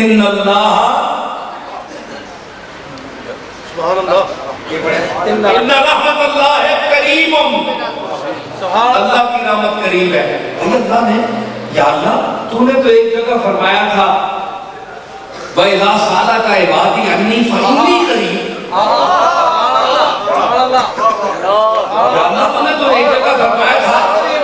ان اللہ سبحان اللہ ان رحمت اللہ کریم، اللہ کی رحمت قریب ہے۔ اللہ نے یا اللہ تو نے تو ایک جگہ فرمایا تھا وَإِذَا سَأَلَكَ عِبَادِي عَنِّي فَإِنِّي قَرِيبٌ، یا اللہ تو نے تو ایک جگہ فرمایا تھا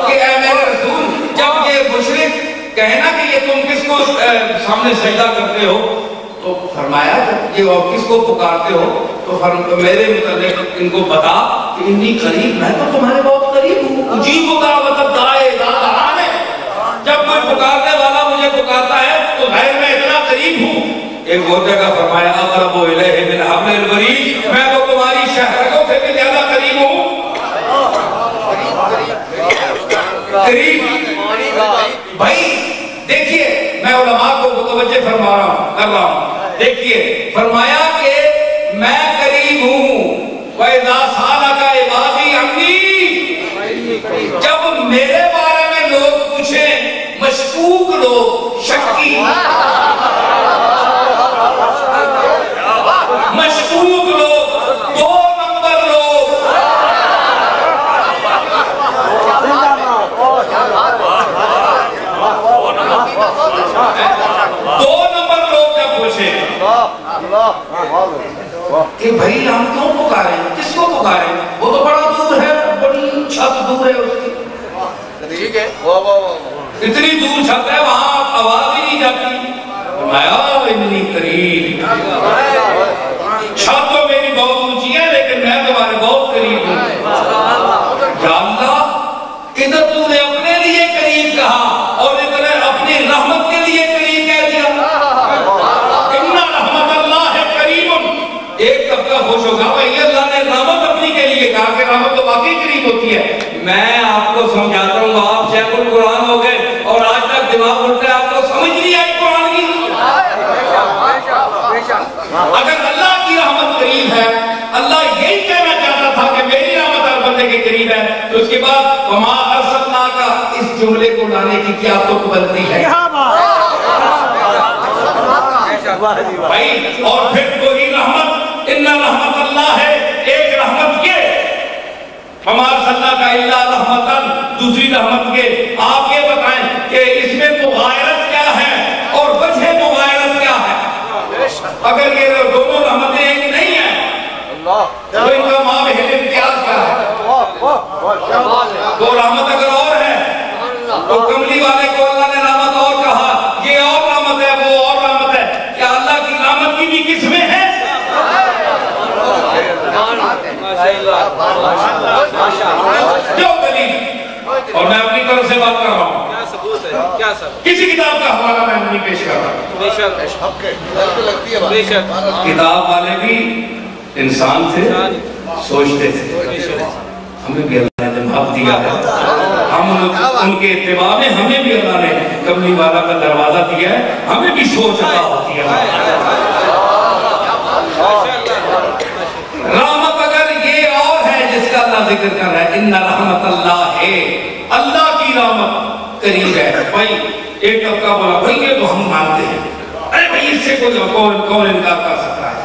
کہ اے میرے رسول جب یہ مشرک کہنا کہ یہ تم کس کو سامنے سجدہ کرتے ہو، تو فرمایا جب یہ کس کو پکارتے ہو تو میرے متعلق ان کو بتا کہ انی قریب، میں تو تمہارے بہت قریب ہوں، اجیب دعوت الداعی اذا دعان، جب کوئی پکارنے والا مجھے پکارتا ہے تو ظاہر میں اتنا قریب ہوں۔ ایک اور جگہ فرمایا اقرب الیہ من حبل الورید، میں تو تمہاری شہرگوں سے بھی زیادہ قریب ہوں۔ قریب بھائی دیکھیے میں علماء کو متوجہ فرما رہا ہوں کر رہا ہوں، دیکھیے فرمایا کہ میں قریب ہوں، وَإِذَا سَأَلَكَ عِبَادِي عَنِّي، جب میرے بارے میں لوگ پوچھیں، مشکوک لوگ، شکی مشکوک لوگ، دو نمبر لوگ، دو نمبر لوگ جب پوچھیں کہ بھائی ہم کیوں پکاریں، کس کو پکاریں، وہ تو بڑا دور ہے، بڑی چھت دور ہے اس کی، ٹھیک ہے، اتنی دور چھت ہے وہاں آواز ہی نہیں جاتی، فرمایا اتنی قریب، چھت تو میری بہت اونچی ہے لیکن میں تمہارے بہت قریب ہوں۔ یا اللہ ادھر تو نے اپنے لیے قریب کہا اور ادھر اپنی رحمت کے لیے قریب کہہ دیا۔ ان رحمت اللہ قریب، ایک طبقہ خوش ہوگا بھائی اللہ نے رحمت اپنی کے لیے کہا کہ رحمت تو واقعی قریب ہوتی ہے۔ میں آپ کو سمجھاتا ہوں، آپ شیخ القرآن ہو گئے اور آج تک دماغ اٹھتا ہے، آپ کو سمجھ نہیں آئی قرآن کی۔ اگر اللہ کی رحمت قریب ہے، اللہ یہی کہنا چاہتا تھا کہ میری رحمت ہر بندے کے قریب ہے، تو اس کے بعد وما ارسلناک اس جملے کو لانے کی کیا تو بنتی ہے بھائی؟ اور پھر وہی رحمت، ان رحمت اللہ ہے، ایک رحمت یہ وما ارسلناک الا رحمتا، دوسری رحمت یہ آپ یہ بتائیں کہ اس میں مغایرت کیا ہے اور وجہ مغایرت کیا ہے؟ اگر یہ دونوں رحمتیں ایک نہیں ہیں تو ان کا مابہل امتیاز کیا ہے؟ دو رحمت اگر اور ہے تو کملی والے کو اللہ نے رحمت اور کہا، یہ اور رحمت ہے وہ اور رحمت ہے، کیا اللہ کی رحمت کی بھی قسمیں ہیں؟ جو دلیل، اور میں اپنی طرف سے بات کر رہا ہوں، کسی کتاب کا حوالہ میں نہیں پیش کر رہا ہوں، کتاب والے بھی انسان تھے، سوچتے تھے، ہمیں بھی اللہ نے دماغ دیا ہے، ہم ان کے اتباع میں ہمیں بھی اللہ نے کملی والا کا دروازہ دیا ہے، ہمیں بھی سوچ عطا ہوتی ہے۔ رحمت اگر یہ اور ہے جس کا اللہ ذکر کر رہا ہے، ان رحمت اللہ ہے، اللہ کی رحمت قریب ہے۔ بھائی ایک طبقہ بولا بھائی یہ تو ہم مانتے ہیں، ارے بھائی اس سے کون انکار کر سکتا ہے،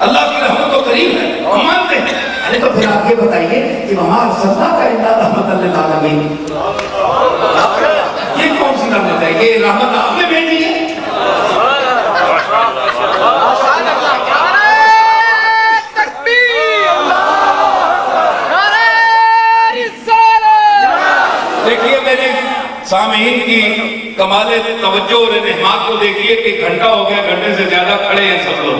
اللہ کی رحمت تو قریب ہے، ہم مانتے ہیں۔ ارے تو پھر آپ یہ بتائیے کہ وما ارسلناک الا رحمتا للعالمین، یہ کون سی رحمت ہے؟ یہ رحمت آپ نے بھیجی ہے؟ دیکھیے میرے سامعین کی کمال توجہ اور انہماک کو دیکھیے کہ گھنٹہ ہو گیا، گھنٹے سے زیادہ کھڑے ہیں سب لوگ۔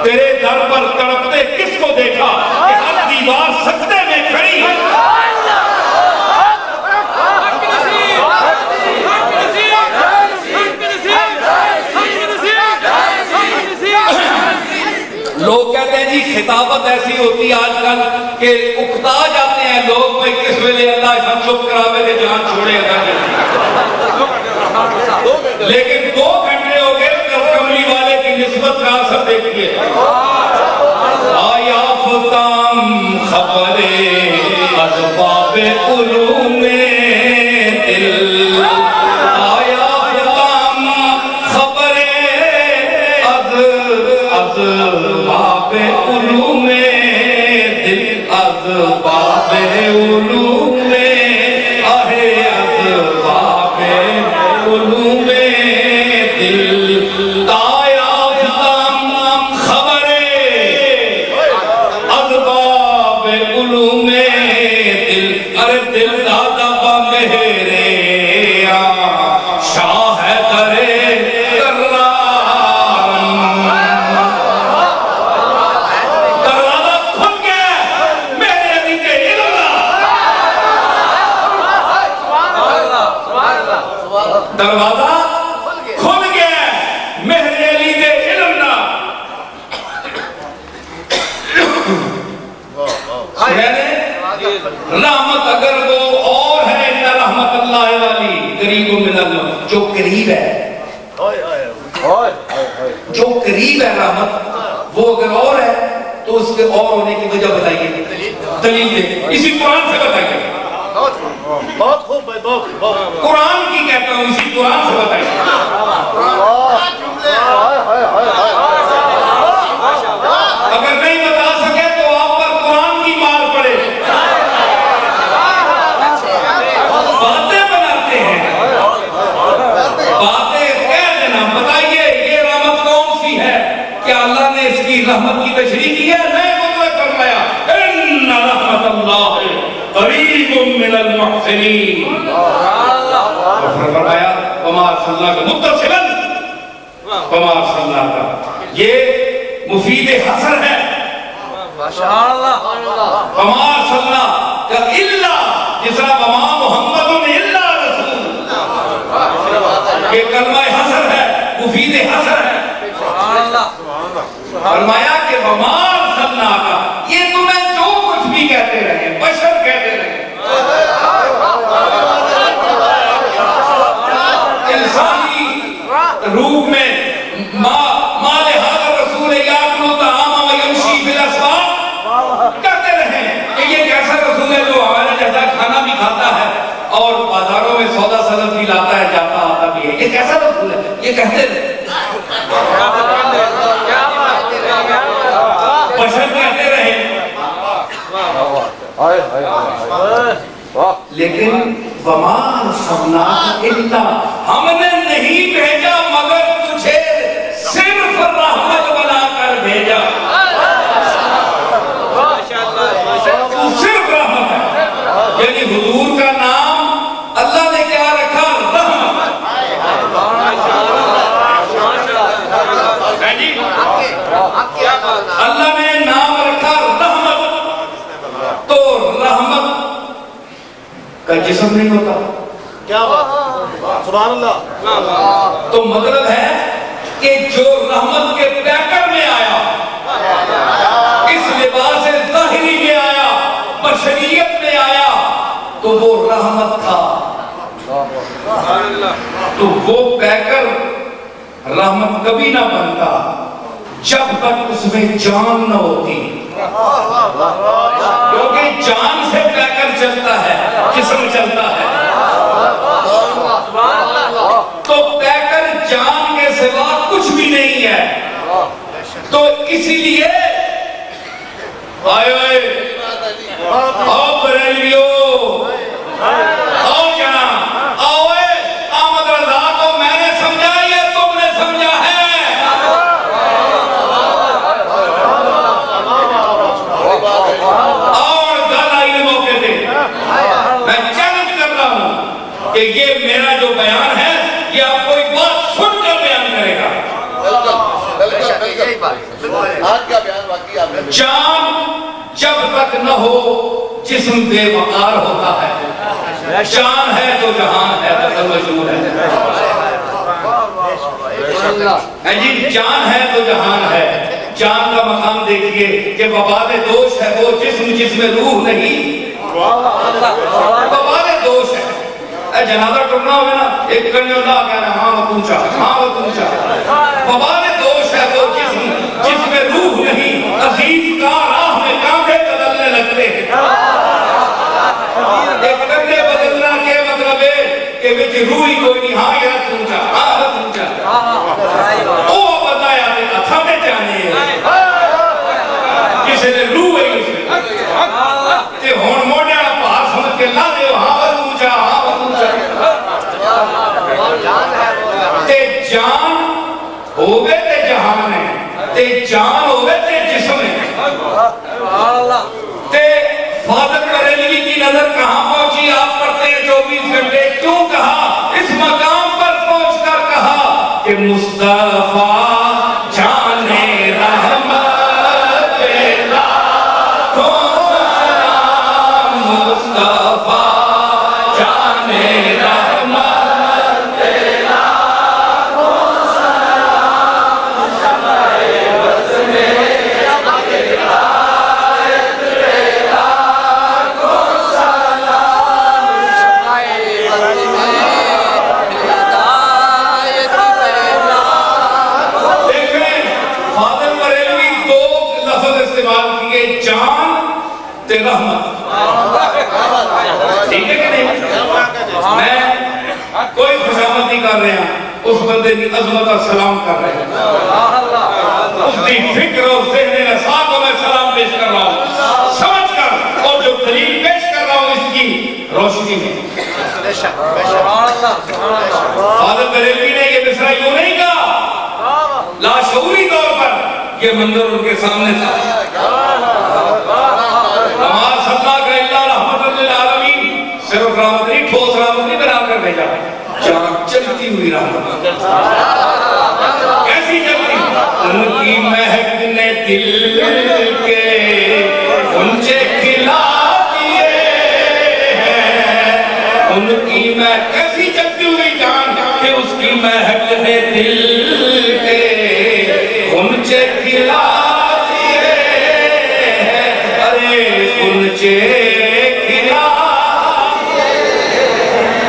تیرے در پر تڑپتے کس کو دیکھا کہ ہر دیوار سجدے میں کھڑی ہے؟ لوگ کہتے ہیں جی خطابت ایسی ہوتی آج کل کہ اکتا جاتے ہیں لوگ، بھائی کس ویلے اللہ سب چپ کراوے دے جہاں چھوڑے اگر لیکن 2 گھنٹے ہو گئے کملی والے کی نسبت کا اثر دیکھئے۔ آیا فتام خبرے ازباب علوم دل، آیا فتام علوم آہے اسباب علوم دل آیا خبر اسباب علوم دل ارے دل دادا با میرے شاہ ہے کرے دروازہ کھل گیا مہر علی دے علم نا رحمت اگر وہ اور ہے نہ رحمت اللہ والی قریب من اللہ جو قریب ہے جو قریب ہے رحمت وہ اگر اور ہے تو اس کے اور ہونے کی وجہ بتائیے دلیل دے اسی قرآن سے بتائیے بہت خوب ہے بہت قرآن کی کہتا ہوں اسی قرآن سے بتائیے اگر نہیں بتا سکے تو آپ پر قرآن کی مار پڑے باتیں بناتے ہیں باتیں کہہ دینا بتائیے یہ رحمت کون سی ہے کیا اللہ نے اس کی رحمت کی تشریح کی ہے نہیں وہ تو فرمایا ان رحمت اللہ قریب من المحسنین اور فرمایا وما ارسلناک متصلا وما ارسلناک یہ مفید حسر ہے وما ارسلناک الا جس طرح وما محمد الا رسول یہ کلمہ حسر ہے مفید حسر ہے فرمایا کہ وما ارسلناک یہ تمہیں جو کچھ بھی کہتے رہے بشر کہتے رہے انسانی روح میں ما لہذا رسول یاکل طعام و یمشی فی الاسواق کہتے رہے کہ یہ کیسا رسول ہے جو ہمارے جیسا کھانا بھی کھاتا ہے اور بازاروں میں سودا سلف بھی لاتا ہے جاتا آتا بھی ہے یہ کیسا رسول ہے یہ کہتے رہے بشر کہتے رہے لیکن وما ارسلناک الا ہم نے نہیں بھیجا مگر تجھے صرف رحمت بنا کر بھیجا تو صرف رحمت ہے یعنی حضور کا نام اللہ نے کیا رکھا رحمت اللہ نے نام رکھا رحمت تو رحمت کا جسم نہیں ہوتا کیا بات سبحان اللہ تو مطلب ہے کہ جو رحمت کے پیکر میں آیا اس لباس ظاہری میں آیا بشریت میں آیا تو وہ رحمت تھا تو وہ پیکر رحمت کبھی نہ بنتا جب تک اس میں جان نہ ہوتی کیونکہ جان سے پیکر چلتا ہے جسم چلتا ہے تو پیکر جان کے سوا کچھ بھی نہیں ہے تو اسی لیے آئے آؤ بریلیو آؤ جہاں آؤ آمد رضا کو میں نے سمجھا یہ تم نے سمجھا ہے اور گل آئی موقع دے میں چیلنج کر رہا ہوں کہ یہ میرا جو بیان ہے یہ آپ کوئی بات سن کر بیان کرے گا جان جب تک نہ ہو جسم بے وقار ہوتا ہے جان ہے تو جہان ہے تو مشہور ہے جی جان ہے تو جہان ہے جان کا مقام دیکھئے کہ وبال دوش ہے وہ جسم جس میں روح نہیں وبال دوش ہے اے جنازہ ٹرنا ہوئے نا ایک کرنے اللہ کہنا ہاں وہ پونچا ہاں وہ پونچا وبال دوش ہے وہ جسم جس میں روح نہیں عزیز کا راہ میں کانٹے بدلنے لگتے ہیں ایک کرنے بدلنا کے مطلب ہے کہ بچ روح ہی کوئی نہیں ہاں یا پونچا ہاں وہ پونچا او بتایا دے اتھا میں جانے کسی نے روح ہے اسے تے ہون موڑیا پاس جان ہوئے تے جسم ہے تے فاضل بریلوی کی نظر کہاں پہنچی؟ آپ پڑھتے ہیں 24 گھنٹے، کیوں کہا؟ اس مقام پر پہنچ کر کہا کہ مصطفیٰ جانے رحمت لاکھوں سلام، مصطفیٰ جانے رحمت لاکھوں سلام، شمع بز میں ہدایت پہ لاکھوں سلام، شمع بز میں ہدایت پہ لاکھوں۔ دیکھیں فاضل بریلوی دو لفظ استعمال کیے، جان تے رحمت۔ ٹھیک ہے کہ نہیں؟ میں کوئی خوشامد نہیں کر رہے ہیں، اس بندے کی عظمت اور سلام کر رہے ہیں، اس کی فکر اور ذہن نصاب کو میں سلام پیش کر رہا ہوں سمجھ کر، اور جو دلیل پیش کر رہا ہوں اس کی روشنی میں۔ فاضل بریلوی نے یہ مصرع یوں نہیں کہا، لاشعوری طور پر یہ منظر ان کے سامنے تھا۔ ہمارا صدقہ کا اللہ رحمت للعالمین، صرف رحمت نہیں، ٹھوس رحمت نہیں بنا کر بھیجا، جہاں چلتی ہوئی رحمت۔ کیسی چلتی؟ ان کی مہک نے دل کے غنچے کھلا دیے ہیں، ان کی مہک کیسی چلتی ہوئی جان کہ اس کی مہک نے دل کے غنچے کھلا دیے ہیں، ارے غنچے کھلا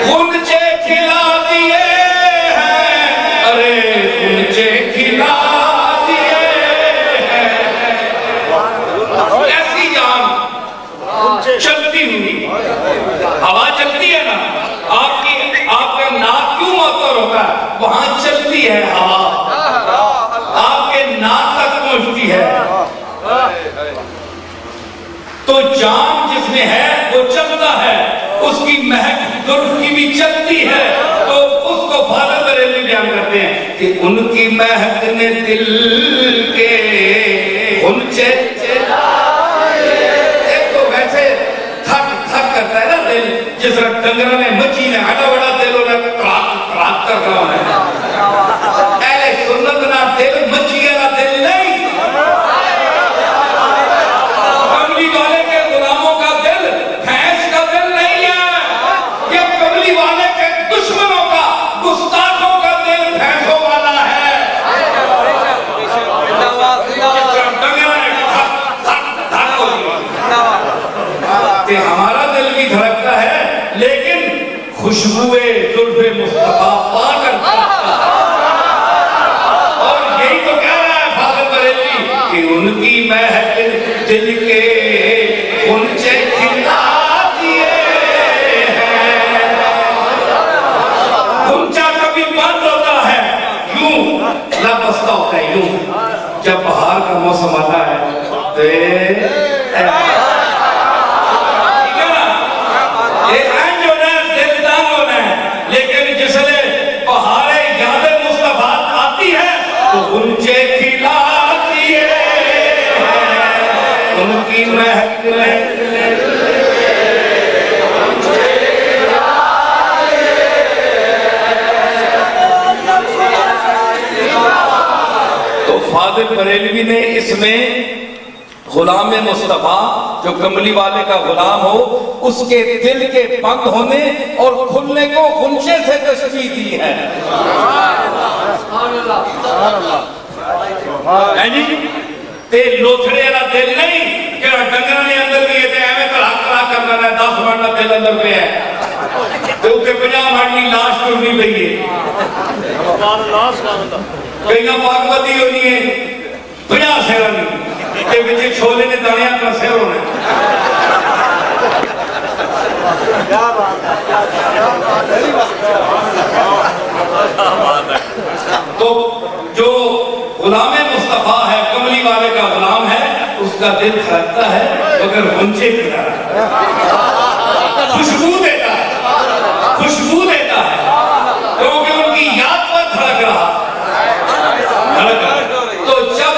غنچے کھلا دیے ہیں، ارے غنچے کھلا دیے ہیں۔ ایسی جان چلتی ہوئی، ہوا چلتی ہے نا، آپ کا ناک کیوں معطر ہوتا ہے؟ وہاں چلتی ہے ہوا، آپ کے ناک تک پہنچتی ہے۔ تو جان جس میں ہے وہ چلتا ہے، اس کی مہک زلف کی بھی چلتی ہے، تو اس کو فاضل بریلوی بیان کرتے ہیں کہ ان کی مہک نے دل کے غنچے چلائے۔ ایک تو ویسے تھک کرتا ہے نا دل، جس طرح ڈنگرہ میں مچھی نے ہٹا بڑا دل انہیں کراک کر رہا ہے، اہل سنت نہ دل مچھی نہ دل نہیں، کملی والے کے غلاموں کا دل بھینس کا دل نہیں ہے، یہ کملی والے کے دشمنوں کا، گستاخوں کا دل بھینسوں والا ہے۔ کہ ہمارا دل بھی دھڑکتا ہے لیکن خوشبوئے زلف مصطفیٰ پا کر دھڑکتا ہے، اور یہی تو کہہ رہا ہے فاضل بریلوی کہ ان کی مہک دل کے غنچے کھلا دیے ہیں۔ غنچہ کبھی بند ہوتا ہے یوں، لب بستہ ہوتا ہے یوں، جب بہار کا موسم آتا ہے لیکن جس نے بہار یاد مصطفیٰ آتی ہے تو غنچے کھلا دیے ہیں، ان کی مہک تو فاضل بریلوی نے اس میں غلام مصطفیٰ جو کملی والے کا غلام ہو، اس کے دل کے بند ہونے اور کھلنے کو غنچے سے تشبیہ دی ہے۔ تے لوتھڑے والا دل نہیں کہ ڈنگرہ نے اندر بھی ہے تے ایویں کراک کرنا ہے، 10 منٹ دل اندر پہ ہے تے اوتے 50 منٹ کی لاش ٹرنی پئی ہے، کئی پاک بدی ہونی ہے 50 سیرہ نہیں تے بچے چھولے نے دانیاں کا سیر ہونا ہے۔ تو جو غلام مصطفیٰ ہے، کملی والے کا غلام ہے، اس کا دل کھڑکتا ہے مگر غنچے کھڑا ہے، خوشبو دیتا ہے، خوشبو دیتا ہے، کیونکہ ان کی یاد پر دھڑک رہا۔ تو جب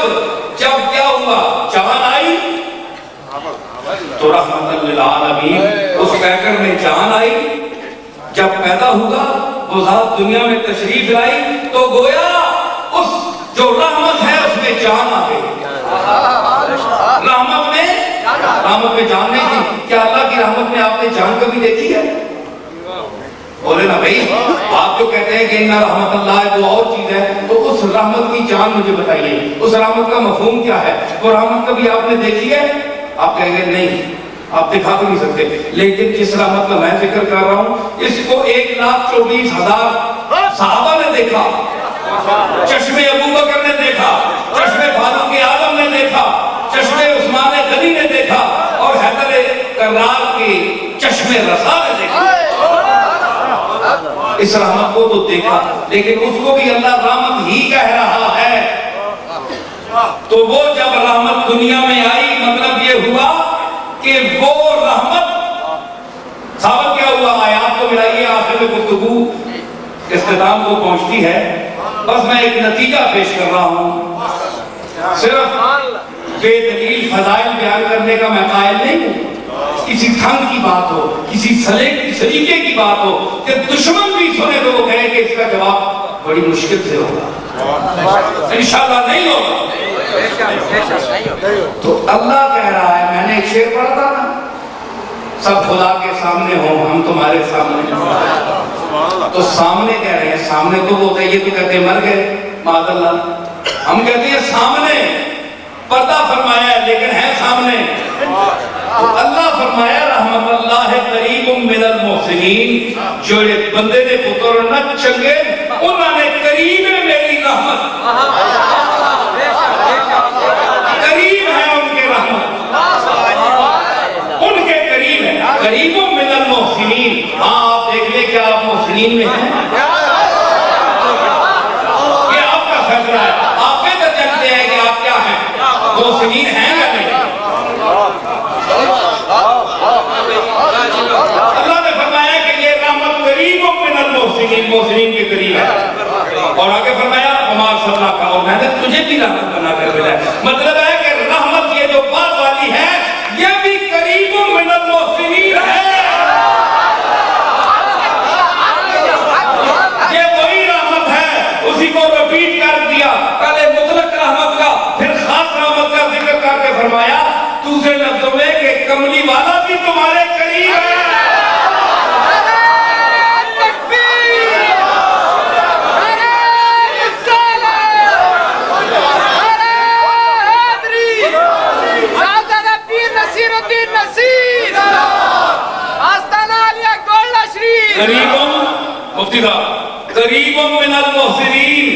ذات دنیا میں تشریف لائی تو گویا اس جو رحمت ہے اس میں جان آ گئی. رحمت میں جان نہیں تھی. کیا اللہ کی رحمت میں آپ نے جان کبھی دیکھی ہے؟ بولے نا بھائی. آپ جو کہتے ہیں کہ انہا رحمت اللہ ہے وہ اور چیز ہے, تو اس رحمت کی جان مجھے بتائیے, اس رحمت کا مفہوم کیا ہے؟ وہ رحمت کبھی آپ نے دیکھی ہے؟ آپ کہیں گے نہیں, آپ دکھا تو نہیں سکتے. لیکن جس رحمت کا میں ذکر کر رہا ہوں اس کو 1,24,000 صحابہ نے دیکھا, چشمے ابو بکر نے دیکھا, چشمے فاروق اعظم نے دیکھا, چشمے عثمان غنی نے دیکھا, اور حیدر کرار کے چشمے رسا نے دیکھا. اس رحمت کو تو دیکھا, لیکن اس کو بھی اللہ رحمت ہی کہہ رہا ہے. تو وہ جب رحمت دنیا میں آئی, مطلب یہ ہوا کہ وہ رحمت ثابت کیا ہوا؟ آیات کو ملائیے, آخر میں گفتگو اختتام کو پہنچتی ہے. بس میں ایک نتیجہ پیش کر رہا ہوں. صرف بے دلیل فضائل بیان کرنے کا میں قائل نہیں ہوں. کسی تھنگ کی بات ہو, کسی سلیقے کی بات ہو کہ دشمن بھی سنے تو وہ کہے کہ اس کا جواب بڑی مشکل سے ہوگا, انشاءاللہ نہیں ہوگا. تو اللہ کہہ رہا ہے, میں نے ایک شعر پڑھا تھا نا, سب خدا کے سامنے ہوں ہم تمہارے سامنے. تو سامنے کہہ رہے ہیں, سامنے تو وہ یہ تو کہتے ہیں مر گئے معاذ اللہ. ہم کہتے ہیں سامنے پردہ فرمایا ہے لیکن ہے سامنے. تو اللہ فرمایا رحمت اللہ قریب من المحسنین, جو ایک بندے نے پتر نہ چنگے انہوں نے قریب ہے میری رحمت, قریب ہے ان کے رحمت, ان کے قریب ہے. قریب من المحسنین. ہاں آپ دیکھ لیں کہ آپ محسنین میں ہیں, یہ آپ کا فیصلہ ہے. آپ بہتر جانتے ہیں کہ آپ کیا ہیں, محسنین ہیں یا نہیں. اللہ نے فرمایا کہ یہ رحمت قریب من المحسنین, محسنین کے قریب ہے. اور آگے فرمایا عمار صلی اللہ کا, اور میں نے تجھے بھی رحمت بنا کر بھیجا ہے. مطلب ہے کہ رحمت یہ جو بات والی ہے یہ بھی قریب من المحسنین ہے. یہ وہی رحمت ہے, اسی کو رپیٹ کر دیا. پہلے مطلق رحمت کا پھر خاص رحمت کا ذکر کر کے فرمایا دوسرے لفظوں میں کہ کملی والا بھی تمہارے قریب ہے. قریب من المحسنین,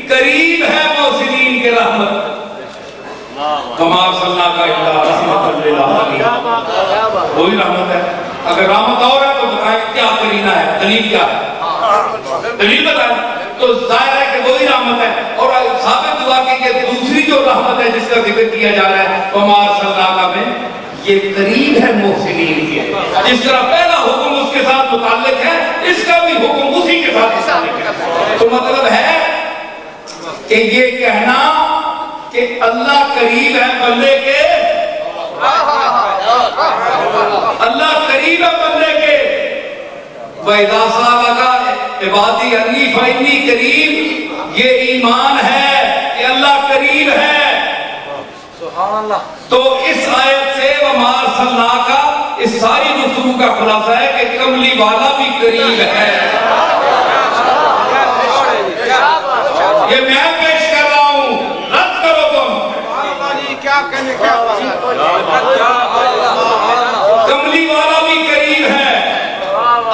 قریب ہے محسنین کے رحمت. کمال صلی اللہ کا رحمت للعالمین, وہی رحمت ہے. اگر رحمت اور ہے تو بتائیں کیا قرینہ ہے, دلیل کیا ہے, دلیل بتائیں. تو ظاہر ہے کہ وہی رحمت ہے. اور ثابت ہوا کہ یہ دوسری جو رحمت ہے جس کا ذکر کیا جا رہا ہے کمال صلی اللہ کا میں, یہ قریب ہے محسنین کے. جس طرح پہلا حکم اس کے ساتھ متعلق ہے, اس کا بھی حکم اسی کے ساتھ متعلق ہے. تو مطلب ہے کہ یہ کہنا کہ اللہ قریب ہے بندے کے, اللہ قریب ہے بندے کے. وَإِذَا سَأَلَكَ عِبَادِي عَنِّي فَإِنِّي قَرِيبٌ, یہ ایمان ہے کہ اللہ قریب ہے. تو اس آیت سے وَمَا أَرْسَلْنَاكَ اس ساری گفتگو کا خلاصہ ہے کہ کملی والا بھی قریب ہے. یہ میں پیش کر رہا ہوں, رد کرو تم. کملی والا بھی قریب